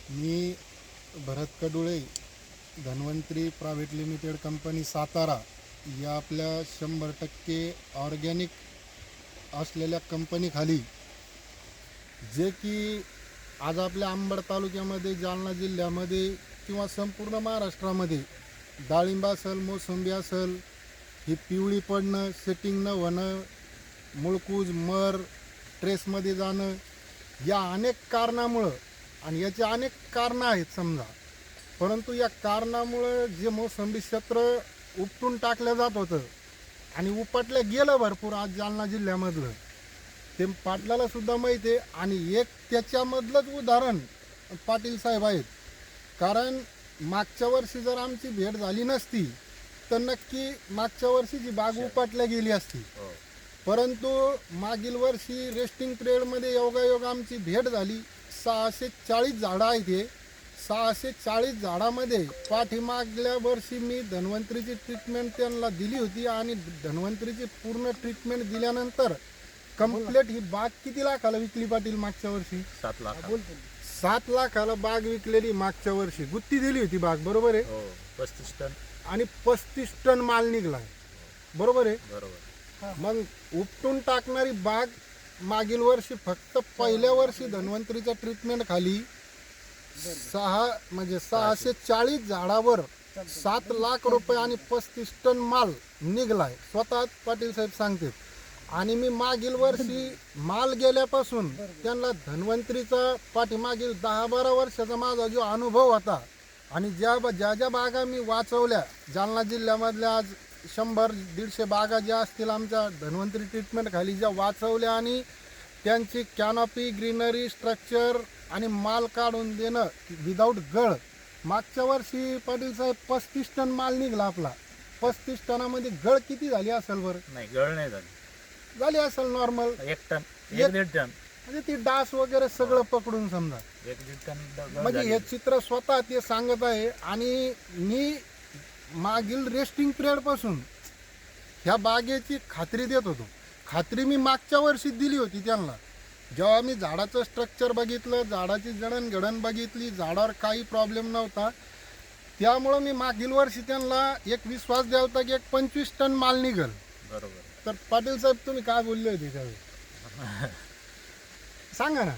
मी Bharat Kadule, Dhanvantari private limited company Satara या आपल्या 100% organic असलेल्या कंपनीखाली, जे की आज आपल्या अंबड तालुक्यामध्ये, जालना जिल्ह्यामध्ये किंवा संपूर्ण महाराष्ट्रामध्ये डाळिंब असेल, मोसंबी असेल, ही पिवळी पडणं, सेटिंग न होणं, मुळकूज, मर, ट्रेसमध्ये जाणं, या अनेक कारणामुळं, आणि याची अनेक कारणं आहेत समजा, परंतु या कारणामुळं जे मोसंबी क्षेत्र उपटून टाकलं जात होतं आणि उपटलं गेलं भरपूर आज जालना जिल्ह्यामधलं, ते पाटलाला सुद्धा माहिती आहे. आणि एक त्याच्यामधलंच उदाहरण पाटील साहेब आहेत. कारण मागच्या वर्षी जर आमची भेट झाली नसती तर नक्की मागच्या वर्षीची बाग उपटल्या गेली असती. परंतु मागील वर्षी रेस्टिंग पिरियडमध्ये योगायोग आमची भेट झाली. 640 झाडं आहेत. हे 640 झाडामध्ये पाठीमागल्या वर्षी मी धन्वंतरीची ट्रीटमेंट त्यांना दिली होती, आणि धन्वंतरीची पूर्ण ट्रीटमेंट दिल्यानंतर कंप्लीट ही बाग किती लाखाला विकली पाटील मागच्या वर्षी? 7 लाख. 7 लाखाला बाग विकलेली मागच्या वर्षी. गुत्ती दिली होती बाग, बरोबर आहे? 35 टन. आणि 35 टन माल निघलाय, बरोबर आहे? बरोबर. मग उपटून टाकणारी बाग मागील वर्षी फक्त पहिल्या वर्षी धन्वंतरीच्या ट्रीटमेंट खाली 640 झाडावर 7 लाख रुपये आणि 35 टन माल निघलाय, स्वतः पाटील साहेब सांगतात. आणि मी मागील वर्षी माल गेल्यापासून त्यांना धन्वंतरीचा पाठीमागील 10-12 वर्षाचा माझा जो अनुभव होता, आणि ज्या बागा मी वाचवल्या जालना जिल्ह्यामधल्या, आज 100-150 बागा ज्या असतील आमच्या धन्वंतरी ट्रीटमेंट खाली ज्या वाचवल्या, आणि त्यांची कॅनॉपी, ग्रीनरी, स्ट्रक्चर आणि माल काढून देणं विदाऊट गळ, मागच्या वर्षी पाटील साहेब 35 टन माल निघला आपला. 35 टनामध्ये गळ किती झाली असेल बरं? नाही, गळ नाही झाली असेल नॉर्मल 1 टन, 1.5 टन. म्हणजे ती डास वगैरे सगळं पकडून समजा 1.5 टन म्हणजे हे चित्र स्वतः ते सांगत आहे. आणि मी मागील रेस्टिंग पिरियड पासून ह्या बागेची खात्री देत होतो. खात्री मी मागच्या वर्षी दिली होती त्यांना, जेव्हा मी झाडाचं स्ट्रक्चर बघितलं, झाडाची जडणघडण बघितली, झाडावर काही प्रॉब्लेम नव्हता. त्यामुळं मी मागील वर्षी त्यांना एक विश्वास द्यावा होता की एक 25 टन माल निघल. बरोबर. तर पाटील साहेब तुम्ही काय बोलले होते त्यावेळी सांगा ना.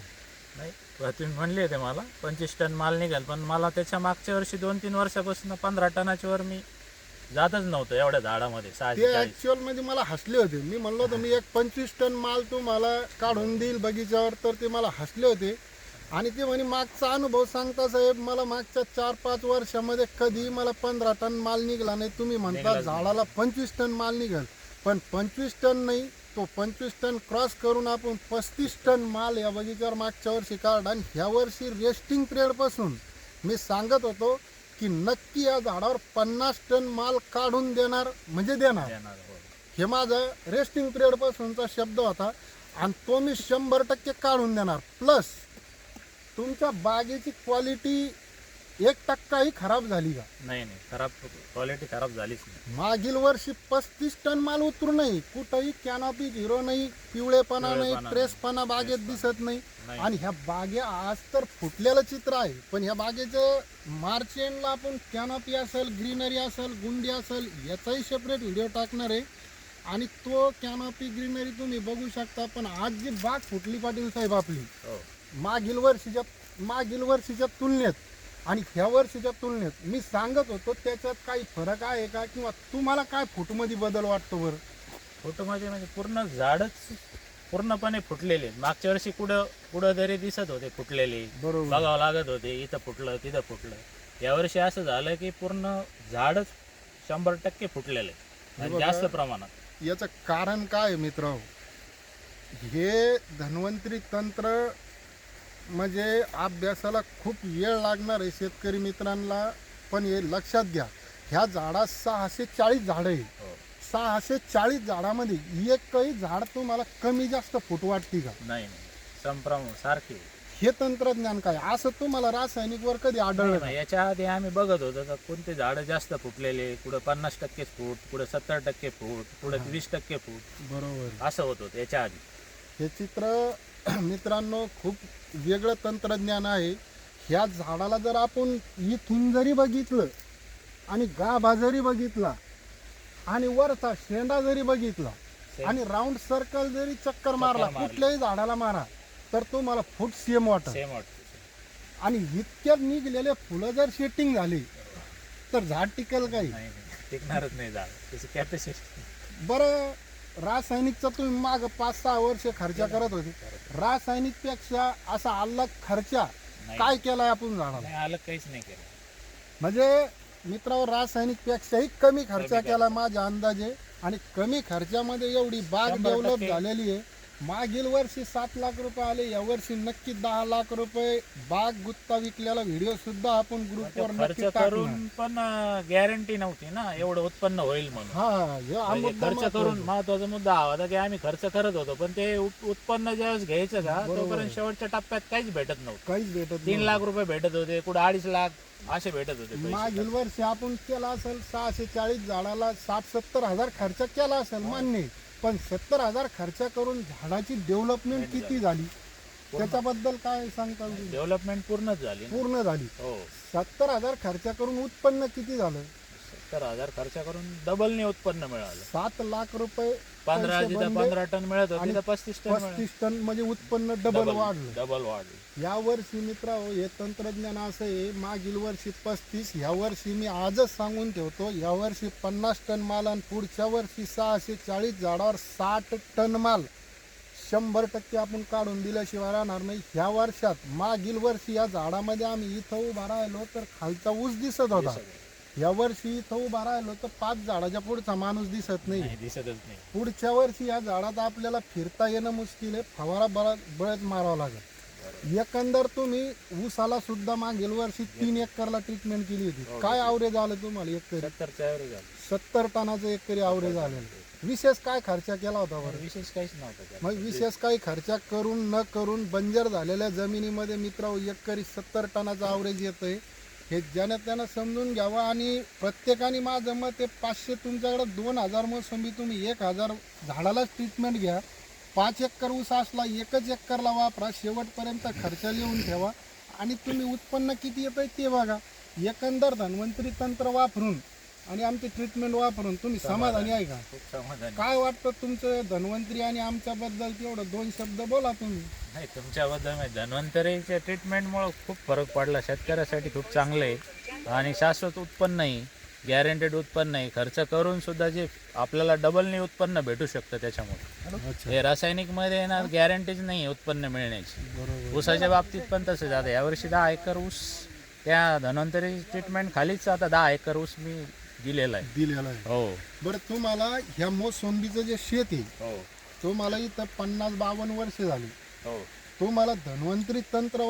नाही, तुम्ही म्हणले होते मला 25 टन माल निघाल, पण मला त्याच्या मागच्या वर्षी 2-3 वर्षापासून 15 टनाच्या वर मी जातच नव्हतं एवढ्या झाडामध्ये. ते 640. ऍक्च्युअल मध्ये मला हसले होते. मी म्हणलो होतो मी एक 25 टन माल तुम्हाला काढून देईल बगीच्यावर, तर ते मला हसले होते. आणि ते म्हणे मागचा अनुभव सांगता साहेब, मला मागच्या 4-5 वर्षामध्ये कधी मला 15 टन माल निघाला नाही. तुम्ही म्हणता झाडाला 25 टन माल निघाल, पण 25 टन नाही, तो 25 टन क्रॉस करून आपण 35 टन माल या बगीच्यावर मागच्या वर्षी काढला. आणि ह्या वर्षी रेस्टिंग पिरियड पासून मी सांगत होतो की नक्की या झाडावर 50 टन माल काढून देणार म्हणजे देणार. हे माझं रेस्टिंग पिरियड पासूनचा शब्द होता, आणि तो मी 100% काढून देणार. प्लस तुमच्या बागेची क्वालिटी 1% खराब झाली का? नाही, खराब क्वालिटी खराब झालीच नाही. मागील वर्षी 35 टन माल उतरू नाही, कुठंही कॅनॉपी झिरो नाही, पिवळेपणा नाही, ट्रेसपणा बागेत दिसत नाही. आणि ह्या बागे आज तर फुटलेलं चित्र आहे, पण ह्या बागेचं मार्च एंडला आपण कॅनॉपी असेल, ग्रीनरी असेल, गुंडी असेल, याचाही सेपरेट व्हिडिओ टाकणार आहे. आणि तो कॅनॉपी, ग्रीनरी तुम्ही बघू शकता. पण आज जी बाग फुटली पाटील साहेब आपली, मागील वर्षीच्या तुलनेत आणि ह्या वर्षीच्या तुलनेत मी सांगत होतो, त्याच्यात काही फरक आहे का, किंवा तुम्हाला काय फोटोमध्ये बदल वाटतो बरं? फोटोमध्ये म्हणजे पूर्ण झाडच पूर्णपणे फुटलेले. मागच्या वर्षी कुठं तरी दिसत होते फुटलेले, बरोबर, बघावं लागत होते, इथं फुटलं तिथं फुटलं. यावर्षी असं झालं की पूर्ण झाडच 100% फुटलेले, जास्त प्रमाणात. याचं कारण काय मित्र? हे धन्वंतरी तंत्र म्हणजे अभ्यासाला खूप वेळ लागणार आहे शेतकरी मित्रांना. पण हे लक्षात घ्या, ह्या झाडात 640 झाडं आहे. 640 झाडामध्ये एकही झाड तुम्हाला कमी जास्त फूट वाटते का? नाही, संप्रमाण सारखे. हे तंत्रज्ञान काय असं तुम्हाला रासायनिक वर कधी आढळलं नाही? याच्या आधी आम्ही बघत होतो तर कोणते झाडं जास्त फुटलेले, कुठं 50% फूट, कुठं 70% फूट, कुठं 20% फूट, बरोबर, असं होत होतं याच्या आधी. हे चित्र मित्रांनो खूप वेगळं तंत्रज्ञान आहे. ह्या झाडाला जर आपण इथून जरी बघितलं आणि गाभा जरी बघितला आणि वरचा शेंडा जरी बघितला आणि राऊंड सर्कल जरी चक्कर मारला मारली. कुठल्याही झाडाला मारा तर तुम्हाला फूट सेम वाटत. सेम वाटतं. आणि इतक्यात निघलेले फुलं जर सेटिंग झाली तर झाड टिकल काही. नाही टिकणारच नाही झाड, त्याची कॅपॅसिटी. बरं, रासायनिकचा तुम्ही माग 5-6 वर्ष खर्च करत होते. रासायनिक पेक्षा असा अलग खर्चा नाही. काय केलाय आपण झाडाला? नाही आलं, काहीच नाही केलं. म्हणजे मित्रांनो, रासायनिक पेक्षाही कमी खर्च कमी केला माझ्या अंदाजे. आणि कमी खर्चामध्ये एवढी बाग 100% डेव्हलप झालेली आहे. मागील वर्षी 7 लाख रुपये आले, या वर्षी नक्की 10 लाख रुपये बाग गुत्ता विकलेला व्हिडिओ सुद्धा आपण ग्रुपवर खर्च नक्की करून टाकणार. पण गॅरंटी नव्हती ना एवढं उत्पन्न होईल म्हणून. हा, हे हा म्हणजे मुद्दा खर्च करून महत्त्वाचा. महत्वाचा मुद्दा हा होता की आम्ही खर्च करत होतो, पण ते उत्पन्न ज्यावेळेस घ्यायचं का बरोबर. तोपर्यंत शेवटच्या टप्प्यात काहीच भेटत नव्हतं. काहीच भेटत 3 नाही. लाख रुपये भेटत होते, कुठं 2.5 लाख असे भेटत होते पैसे. मागील वर्षी आपण केला असेल 640 झाडाला 60-70 हजार खर्च केला असेल मान्य आहे. पण 70 हजार खर्च करून झाडाची डेव्हलपमेंट किती झाली त्याच्याबद्दल काय सांगता येईल? डेव्हलपमेंट पूर्णच झाली ना. पूर्ण झाली. हो, 70 हजार खर्च करून उत्पन्न किती झालं? 70,000 खर्च करून डबलने उत्पन्न मिळालं. 7 लाख रुपये 15 पैसे जिथं बनले 15 टन मिळत होते आणि तिथं 35 टन 35 टन म्हणजे उत्पन्न डबल वाढलं. डबल वाढलं. या वर्षी मित्रांनो, हे तंत्रज्ञान असं आहे, मागील वर्षी 35, ह्या वर्षी मी आजच सांगून ठेवतो, या वर्षी 50 टन माल आणि पुढच्या वर्षी 640 झाडावर 60 टन माल 100% आपण काढून दिल्याशिवाय राहणार नाही. ह्या वर्षात मागील वर्षी या झाडामध्ये आम्ही इथं उभा राहिलो तर खालचा ऊस दिसत होता. या वर्षी इथं उभा राहिलो तर 5 झाडाच्या पुढचा माणूस दिसत नाही. नाही, दिसतच नाही. पुढच्या वर्षी या झाडात आपल्याला फिरता येणं मुश्किल आहे. फवारा बळच मारावा लागेल. एकंदर तुम्ही ऊसाला सुद्धा मागील वर्षी 3 एकरला ट्रीटमेंट केली होती. काय आवरेज आलं तुम्हाला एकरी? 70च्या ॲव्हरेज झालं. 70 टनाचं एकरी आवरेज आलेलं. विशेष काय खर्च केला होता बरं? विशेष काहीच नव्हतं त्यात. मग विशेष काही खर्च करून न करून बंजर झालेल्या जमिनीमध्ये मित्रांनो एकरी 70 टनाचं आवरेज येतंय. हे ज्यानं त्यानं समजून घ्यावं. आणि प्रत्येकाने माझं मत आहे, 500 तुमच्याकडे 2000 मोसंबी, तुम्ही 1000 झाडालाच ट्रीटमेंट घ्या. 5 एकर ऊस असला 1 एकरला वापरा. शेवटपर्यंत खर्च लिहून ठेवा आणि तुम्ही उत्पन्न किती येतंय ते बघा. एकंदर धन्वंतरी तंत्र वापरून आणि आमची ट्रीटमेंट वापरून तुम्ही समाधानी आहे का? खूप समाधान. काय वाटतं तुमचं धन्वंतरी आणि आमच्याबद्दल? तेवढं 2 शब्द बोला तुम्ही. नाही, तुमच्याबद्दल माहिती, धन्वंतरीच्या ट्रीटमेंटमुळे खूप फरक पडला. शेतकऱ्यासाठी खूप चांगलं आहे आणि शाश्वत उत्पन्न आहे, गॅरंटेड उत्पन्न आहे. खर्च करून सुद्धा जे आपल्याला डबलने उत्पन्न भेटू शकतं त्याच्यामुळे. अच्छा, हे रासायनिकमध्ये ना गॅरंटीज नाही आहे उत्पन्न मिळण्याची. बरोबर. ऊसाच्या बाबतीत पण तसंच. आता यावर्षी 10 एकर ऊस त्या धन्वंतरी ट्रीटमेंट खालीच आता 10 एकर ऊस मी दिलेला आहे. दिलेला आहे. हो बरं, तुम्हाला ह्या मोसंबीचं जे शेत आहे, हो तुम्हाला इथं 50-52 वर्ष झाली. हो. तुम्हाला धन्वंतरी तंत्र